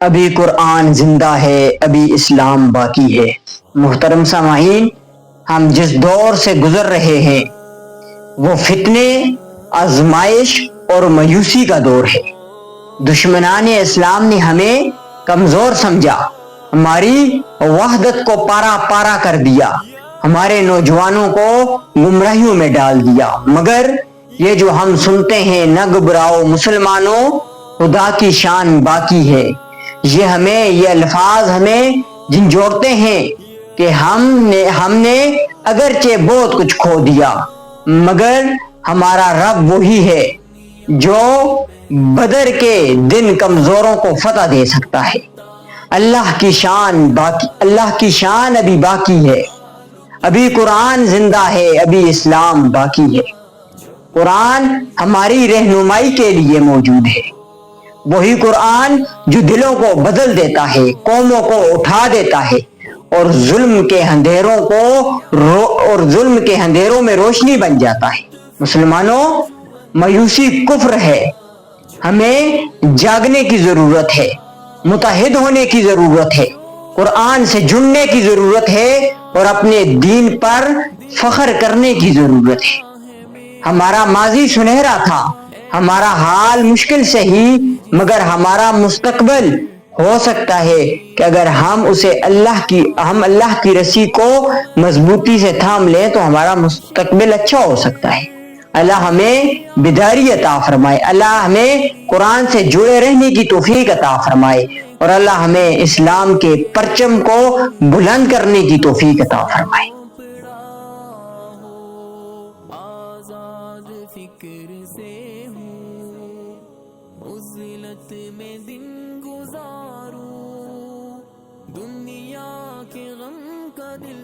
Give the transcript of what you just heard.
ابھی قرآن زندہ ہے، ابھی اسلام باقی ہے۔ محترم سامعین، ہم جس دور سے گزر رہے ہیں وہ فتنے، آزمائش اور مایوسی کا دور ہے۔ دشمنان اسلام نے ہمیں کمزور سمجھا، ہماری وحدت کو پارا پارا کر دیا، ہمارے نوجوانوں کو گمراہیوں میں ڈال دیا۔ مگر یہ جو ہم سنتے ہیں، نہ گھبراؤ مسلمانوں، خدا کی شان باقی ہے، یہ الفاظ ہمیں جھنجھوڑتے ہیں کہ ہم نے اگرچہ بہت کچھ کھو دیا، مگر ہمارا رب وہی ہے جو بدر کے دن کمزوروں کو فتح دے سکتا ہے۔ اللہ کی شان ابھی باقی ہے، ابھی قرآن زندہ ہے، ابھی اسلام باقی ہے۔ قرآن ہماری رہنمائی کے لیے موجود ہے، وہی قرآن جو دلوں کو بدل دیتا ہے، قوموں کو اٹھا دیتا ہے اور ظلم کے اندھیروں میں روشنی بن جاتا ہے۔ مسلمانوں، مایوسی کفر ہے، ہمیں جاگنے کی ضرورت ہے، متحد ہونے کی ضرورت ہے، قرآن سے جڑنے کی ضرورت ہے اور اپنے دین پر فخر کرنے کی ضرورت ہے۔ ہمارا ماضی سنہرا تھا، ہمارا حال مشکل سے ہی، مگر ہمارا مستقبل ہو سکتا ہے کہ اگر ہم اللہ کی رسی کو مضبوطی سے تھام لیں تو ہمارا مستقبل اچھا ہو سکتا ہے۔ اللہ ہمیں بیداری عطا فرمائے، اللہ ہمیں قرآن سے جڑے رہنے کی توفیق عطا فرمائے اور اللہ ہمیں اسلام کے پرچم کو بلند کرنے کی توفیق عطا فرمائے۔ آزاد فکر سے ہوں، عزلت میں دن گزاروں، دنیا کے غم کا دل